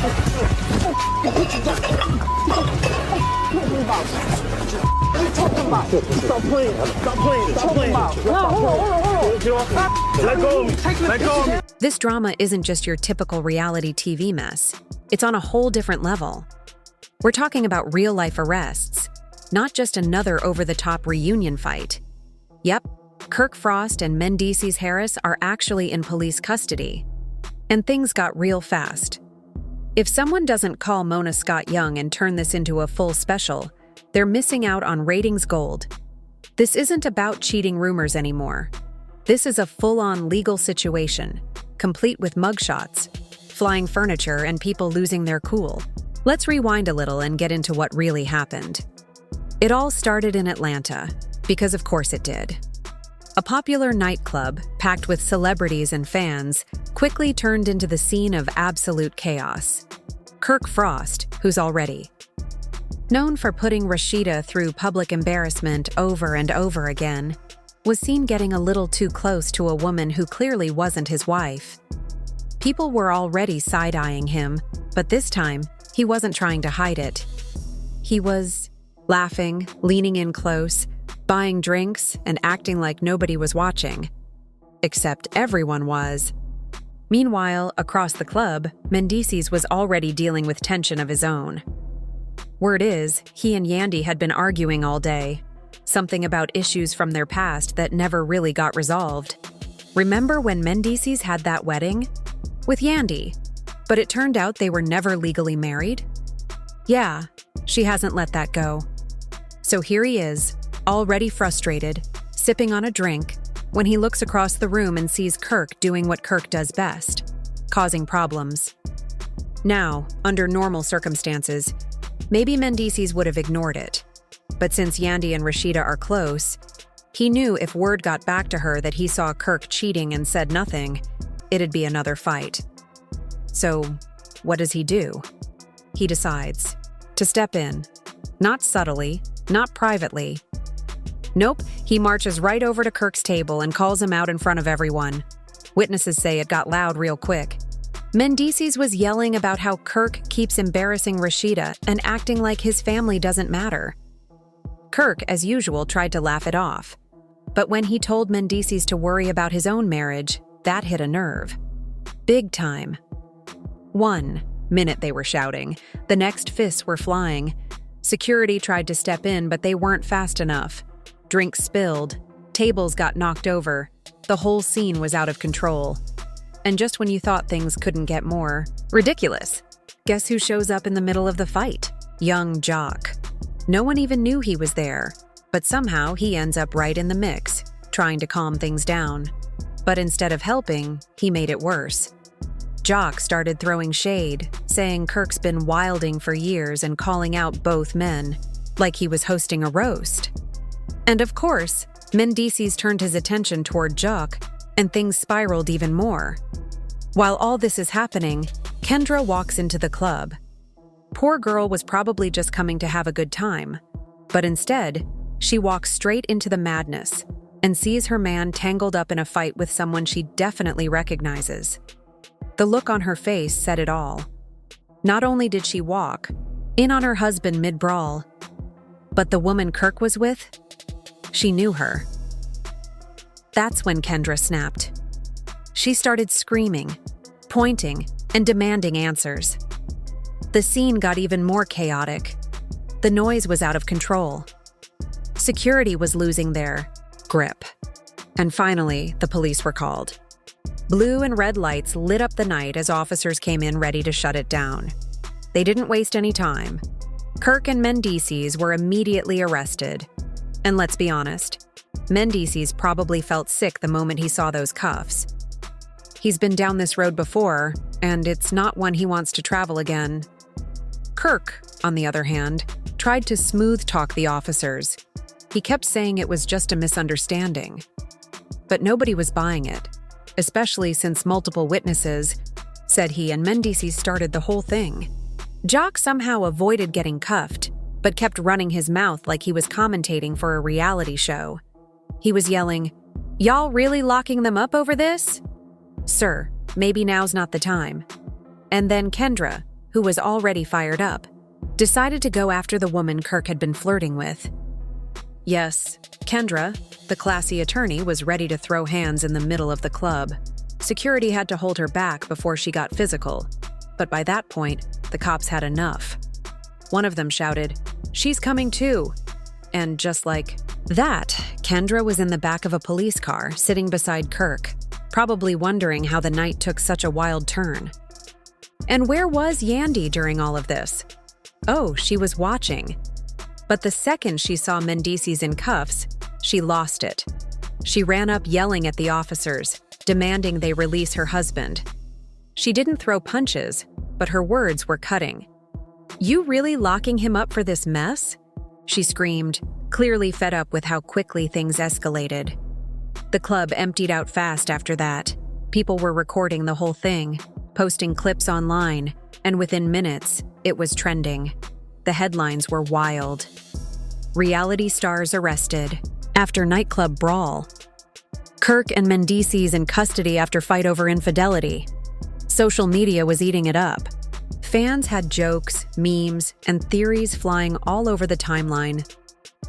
Stop playing. Let go of me. Let go of me. This drama isn't just your typical reality TV mess. It's on a whole different level. We're talking about real-life arrests, not just another over-the-top reunion fight. Yep, Kirk Frost and Mendeecees Harris are actually in police custody. And things got real fast. If someone doesn't call Mona Scott Young and turn this into a full special, they're missing out on ratings gold. This isn't about cheating rumors anymore. This is a full-on legal situation, complete with mugshots, flying furniture, and people losing their cool. Let's rewind a little and get into what really happened. It all started in Atlanta, because of course it did. A popular nightclub, packed with celebrities and fans, quickly turned into the scene of absolute chaos. Kirk Frost, who's already known for putting Rashida through public embarrassment over and over again, was seen getting a little too close to a woman who clearly wasn't his wife. People were already side-eyeing him, but this time, he wasn't trying to hide it. He was laughing, leaning in close, buying drinks, and acting like nobody was watching. Except everyone was. Meanwhile, across the club, Mendeecees was already dealing with tension of his own. Word is, he and Yandy had been arguing all day. Something about issues from their past that never really got resolved. Remember when Mendeecees had that wedding? With Yandy. But it turned out they were never legally married? Yeah, she hasn't let that go. So here he is, already frustrated, sipping on a drink, when he looks across the room and sees Kirk doing what Kirk does best, causing problems. Now, under normal circumstances, maybe Mendeecees would have ignored it. But since Yandy and Rashida are close, he knew if word got back to her that he saw Kirk cheating and said nothing, it'd be another fight. So, what does he do? He decides to step in. Not subtly, not privately. Nope, he marches right over to Kirk's table and calls him out in front of everyone. Witnesses say it got loud real quick. Mendeecees was yelling about how Kirk keeps embarrassing Rashida and acting like his family doesn't matter. Kirk, as usual, tried to laugh it off. But when he told Mendeecees to worry about his own marriage, that hit a nerve. Big time. 1 minute they were shouting. The next fists were flying. Security tried to step in, but they weren't fast enough. Drinks spilled. Tables got knocked over. The whole scene was out of control. And just when you thought things couldn't get more ridiculous, guess who shows up in the middle of the fight? Young Jock. No one even knew he was there, but somehow he ends up right in the mix, trying to calm things down. But instead of helping, he made it worse. Jock started throwing shade, saying Kirk's been wilding for years and calling out both men, like he was hosting a roast. And of course, Mendeecees turned his attention toward Jock, and things spiraled even more. While all this is happening, Kendra walks into the club. Poor girl was probably just coming to have a good time, but instead, she walks straight into the madness and sees her man tangled up in a fight with someone she definitely recognizes. The look on her face said it all. Not only did she walk in on her husband mid-brawl, but the woman Kirk was with, she knew her. That's when Kendra snapped. She started screaming, pointing, and demanding answers. The scene got even more chaotic. The noise was out of control. Security was losing their grip. And finally, the police were called. Blue and red lights lit up the night as officers came in ready to shut it down. They didn't waste any time. Kirk and Mendeecees were immediately arrested. And let's be honest, Mendeecees probably felt sick the moment he saw those cuffs. He's been down this road before, and it's not one he wants to travel again. Kirk, on the other hand, tried to smooth talk the officers. He kept saying it was just a misunderstanding. But nobody was buying it, especially since multiple witnesses said he and Mendeecees started the whole thing. Jock somehow avoided getting cuffed, but kept running his mouth like he was commentating for a reality show. He was yelling, "Y'all really locking them up over this? Sir, maybe now's not the time." And then Kendra, who was already fired up, decided to go after the woman Kirk had been flirting with. Yes, Kendra, the classy attorney, was ready to throw hands in the middle of the club. Security had to hold her back before she got physical, but by that point, the cops had enough. One of them shouted, "She's coming too!" And just like that, Kendra was in the back of a police car, sitting beside Kirk, probably wondering how the night took such a wild turn. And where was Yandy during all of this? Oh, she was watching. But the second she saw Mendeecees in cuffs, she lost it. She ran up yelling at the officers, demanding they release her husband. She didn't throw punches, but her words were cutting. "You really locking him up for this mess?" she screamed, clearly fed up with how quickly things escalated. The club emptied out fast after that. People were recording the whole thing, posting clips online, and within minutes, it was trending. The headlines were wild. Reality stars arrested after nightclub brawl. Kirk and Mendeecees in custody after fight over infidelity. Social media was eating it up. Fans had jokes, memes, and theories flying all over the timeline.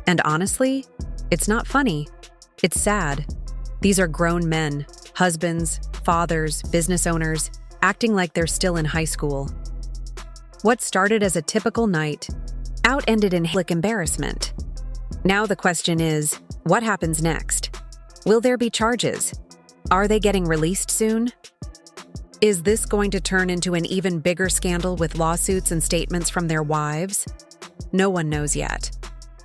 And honestly, it's not funny. It's sad. These are grown men, husbands, fathers, business owners, acting like they're still in high school. What started as a typical night ended in public embarrassment. Now the question is, what happens next? Will there be charges? Are they getting released soon? Is this going to turn into an even bigger scandal with lawsuits and statements from their wives? No one knows yet.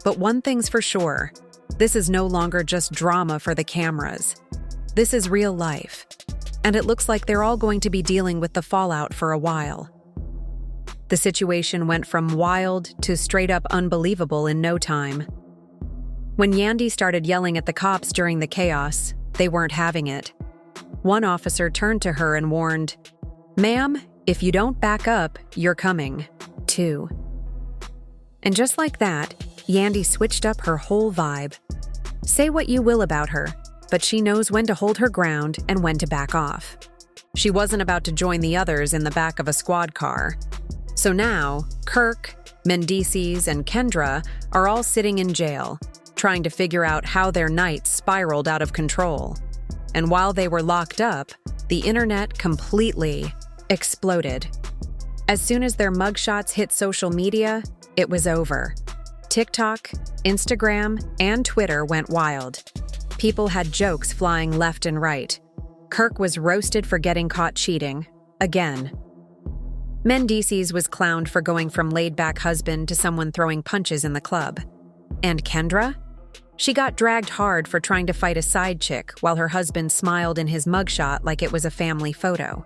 But one thing's for sure, this is no longer just drama for the cameras. This is real life. And it looks like they're all going to be dealing with the fallout for a while. The situation went from wild to straight up unbelievable in no time. When Yandy started yelling at the cops during the chaos, they weren't having it. One officer turned to her and warned, "Ma'am, if you don't back up, you're coming, too." And just like that, Yandy switched up her whole vibe. Say what you will about her, but she knows when to hold her ground and when to back off. She wasn't about to join the others in the back of a squad car. So now, Kirk, Mendeecees, and Kendra are all sitting in jail, trying to figure out how their night spiraled out of control. And while they were locked up, the internet completely exploded. As soon as their mugshots hit social media, it was over. TikTok, Instagram, and Twitter went wild. People had jokes flying left and right. Kirk was roasted for getting caught cheating, again. Mendeecees was clowned for going from laid-back husband to someone throwing punches in the club. And Kendra? She got dragged hard for trying to fight a side chick while her husband smiled in his mugshot like it was a family photo.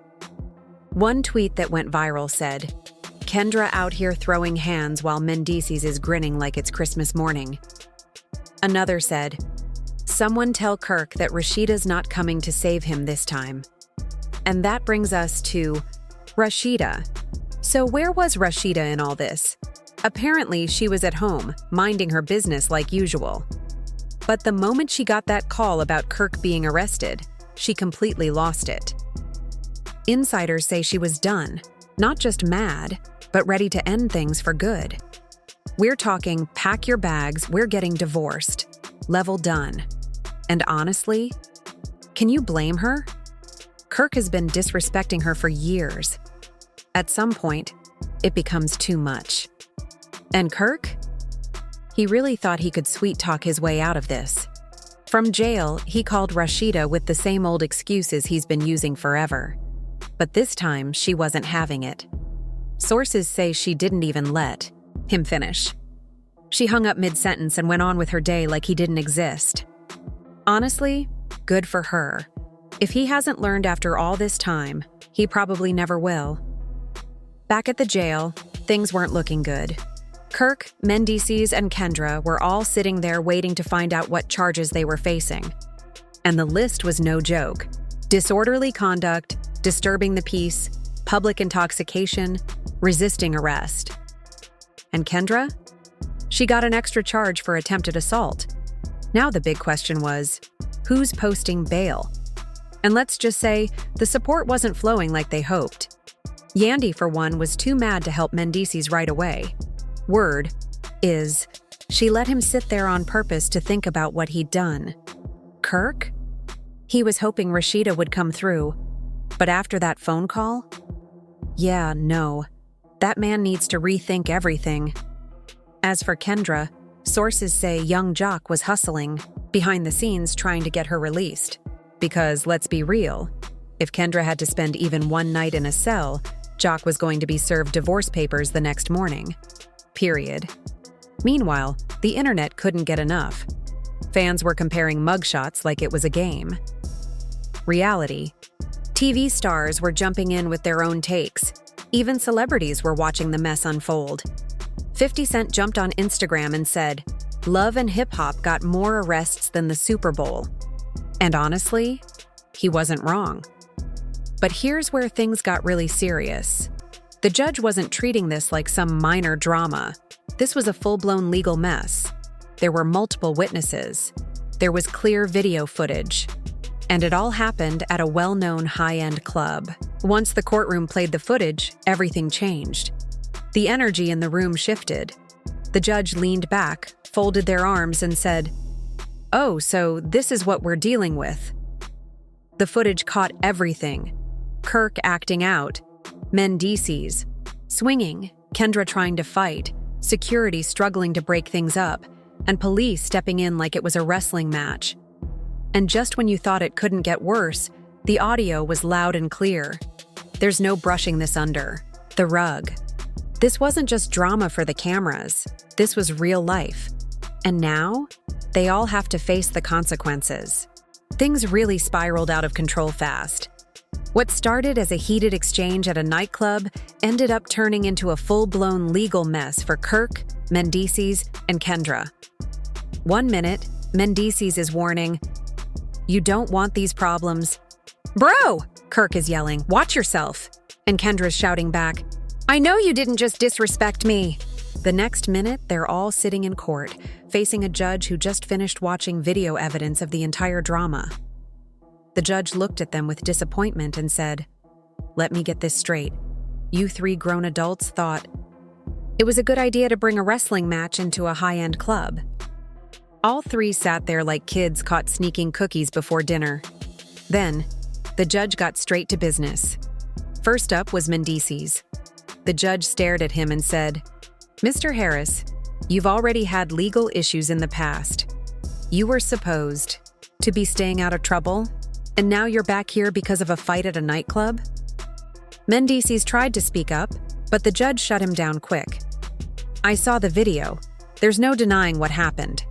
One tweet that went viral said, "Kendra out here throwing hands while Mendeecees is grinning like it's Christmas morning." Another said, "Someone tell Kirk that Rashida's not coming to save him this time." And that brings us to Rashida. So where was Rashida in all this? Apparently, she was at home, minding her business like usual. But the moment she got that call about Kirk being arrested, she completely lost it. Insiders say she was done, not just mad, but ready to end things for good. We're talking pack your bags, we're getting divorced. Level done. And honestly, can you blame her? Kirk has been disrespecting her for years. At some point, it becomes too much. And Kirk? He really thought he could sweet-talk his way out of this. From jail, he called Rashida with the same old excuses he's been using forever. But this time, she wasn't having it. Sources say she didn't even let him finish. She hung up mid-sentence and went on with her day like he didn't exist. Honestly, good for her. If he hasn't learned after all this time, he probably never will. Back at the jail, things weren't looking good. Kirk, Mendeecees, and Kendra were all sitting there waiting to find out what charges they were facing. And the list was no joke. Disorderly conduct, disturbing the peace, public intoxication, resisting arrest. And Kendra? She got an extra charge for attempted assault. Now the big question was, who's posting bail? And let's just say, the support wasn't flowing like they hoped. Yandy, for one, was too mad to help Mendeecees right away. Word is, she let him sit there on purpose to think about what he'd done. Kirk? He was hoping Rashida would come through, but after that phone call? Yeah, no. That man needs to rethink everything. As for Kendra, sources say young Jock was hustling behind the scenes trying to get her released. Because, let's be real, if Kendra had to spend even one night in a cell, Jock was going to be served divorce papers the next morning. Period. Meanwhile, the internet couldn't get enough. Fans were comparing mugshots like it was a game. Reality. TV stars were jumping in with their own takes. Even celebrities were watching the mess unfold. 50 Cent jumped on Instagram and said, "Love and hip-hop got more arrests than the Super Bowl." And honestly, he wasn't wrong. But here's where things got really serious. The judge wasn't treating this like some minor drama. This was a full-blown legal mess. There were multiple witnesses. There was clear video footage. And it all happened at a well-known high-end club. Once the courtroom played the footage, everything changed. The energy in the room shifted. The judge leaned back, folded their arms, and said, "Oh, so this is what we're dealing with." The footage caught everything. Kirk acting out, Mendeecees swinging, Kendra trying to fight, security struggling to break things up, and police stepping in like it was a wrestling match. And just when you thought it couldn't get worse, the audio was loud and clear. There's no brushing this under the rug. This wasn't just drama for the cameras. This was real life. And now, they all have to face the consequences. Things really spiraled out of control fast. What started as a heated exchange at a nightclub ended up turning into a full-blown legal mess for Kirk, Mendeecees, and Kendra. 1 minute, Mendeecees is warning, "You don't want these problems." "Bro!" Kirk is yelling, "Watch yourself." And Kendra's shouting back, "I know you didn't just disrespect me." The next minute, they're all sitting in court, facing a judge who just finished watching video evidence of the entire drama. The judge looked at them with disappointment and said, "Let me get this straight. You 3 grown adults thought it was a good idea to bring a wrestling match into a high-end club." All 3 sat there like kids caught sneaking cookies before dinner. Then, the judge got straight to business. First up was Mendeecees. The judge stared at him and said, "Mr. Harris, you've already had legal issues in the past. You were supposed to be staying out of trouble, and now you're back here because of a fight at a nightclub?" Mendeecees tried to speak up, but the judge shut him down quick. "I saw the video. There's no denying what happened."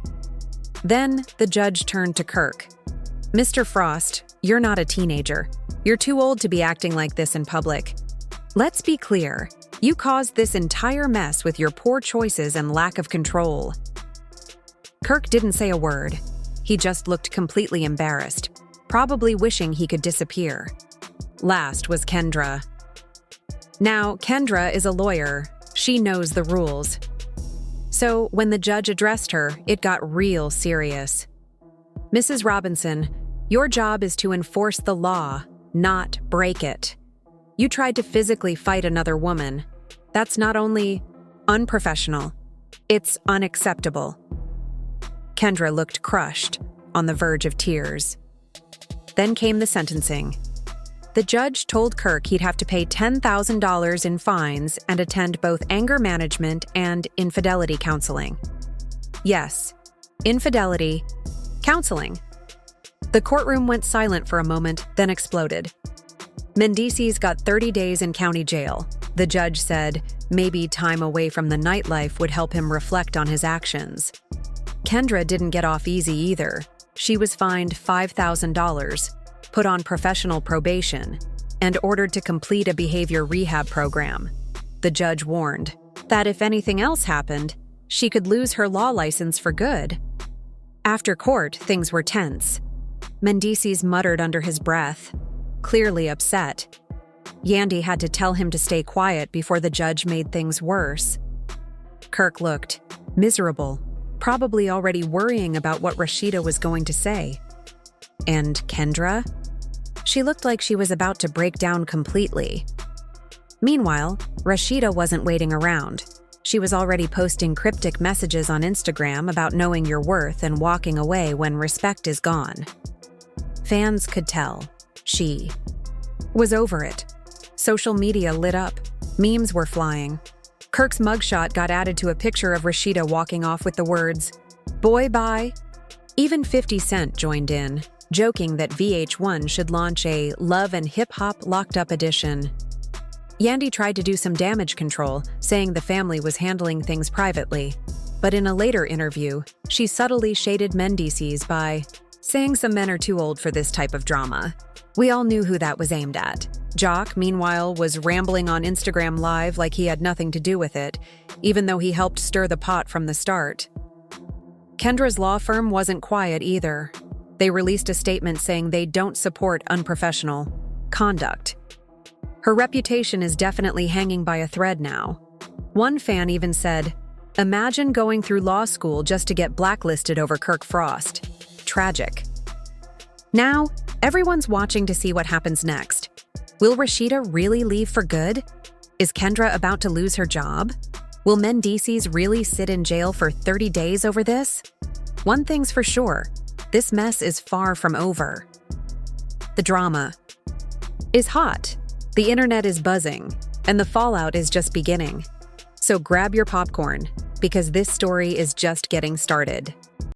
Then, the judge turned to Kirk. "Mr. Frost, you're not a teenager. You're too old to be acting like this in public. Let's be clear. You caused this entire mess with your poor choices and lack of control." Kirk didn't say a word. He just looked completely embarrassed, probably wishing he could disappear. Last was Kendra. Now, Kendra is a lawyer. She knows the rules. So, when the judge addressed her, it got real serious. "Mrs. Robinson, your job is to enforce the law, not break it. You tried to physically fight another woman. That's not only unprofessional, it's unacceptable." Kendra looked crushed, on the verge of tears. Then came the sentencing. The judge told Kirk he'd have to pay $10,000 in fines and attend both anger management and infidelity counseling. Yes, infidelity counseling. The courtroom went silent for a moment, then exploded. Mendeecees got 30 days in county jail. The judge said maybe time away from the nightlife would help him reflect on his actions. Kendra didn't get off easy either. She was fined $5,000, put on professional probation, and ordered to complete a behavior rehab program. The judge warned that if anything else happened, she could lose her law license for good. After court, things were tense. Mendeecees muttered under his breath, clearly upset. Yandy had to tell him to stay quiet before the judge made things worse. Kirk looked miserable, probably already worrying about what Rashida was going to say. And Kendra? She looked like she was about to break down completely. Meanwhile, Rashida wasn't waiting around. She was already posting cryptic messages on Instagram about knowing your worth and walking away when respect is gone. Fans could tell she was over it. Social media lit up. Memes were flying. Kirk's mugshot got added to a picture of Rashida walking off with the words, "Boy, bye." Even 50 Cent joined in, joking that VH1 should launch a Love and Hip Hop Locked Up edition. Yandy tried to do some damage control, saying the family was handling things privately. But in a later interview, she subtly shaded Mendeecees by saying some men are too old for this type of drama. We all knew who that was aimed at. Jock, meanwhile, was rambling on Instagram Live like he had nothing to do with it, even though he helped stir the pot from the start. Kendra's law firm wasn't quiet either. They released a statement saying they don't support unprofessional conduct. Her reputation is definitely hanging by a thread now. One fan even said, "Imagine going through law school just to get blacklisted over Kirk Frost. Tragic." Now, everyone's watching to see what happens next. Will Rashida really leave for good? Is Kendra about to lose her job? Will Mendeecees really sit in jail for 30 days over this? One thing's for sure, this mess is far from over. The drama is hot. The internet is buzzing, and the fallout is just beginning. So grab your popcorn, because this story is just getting started.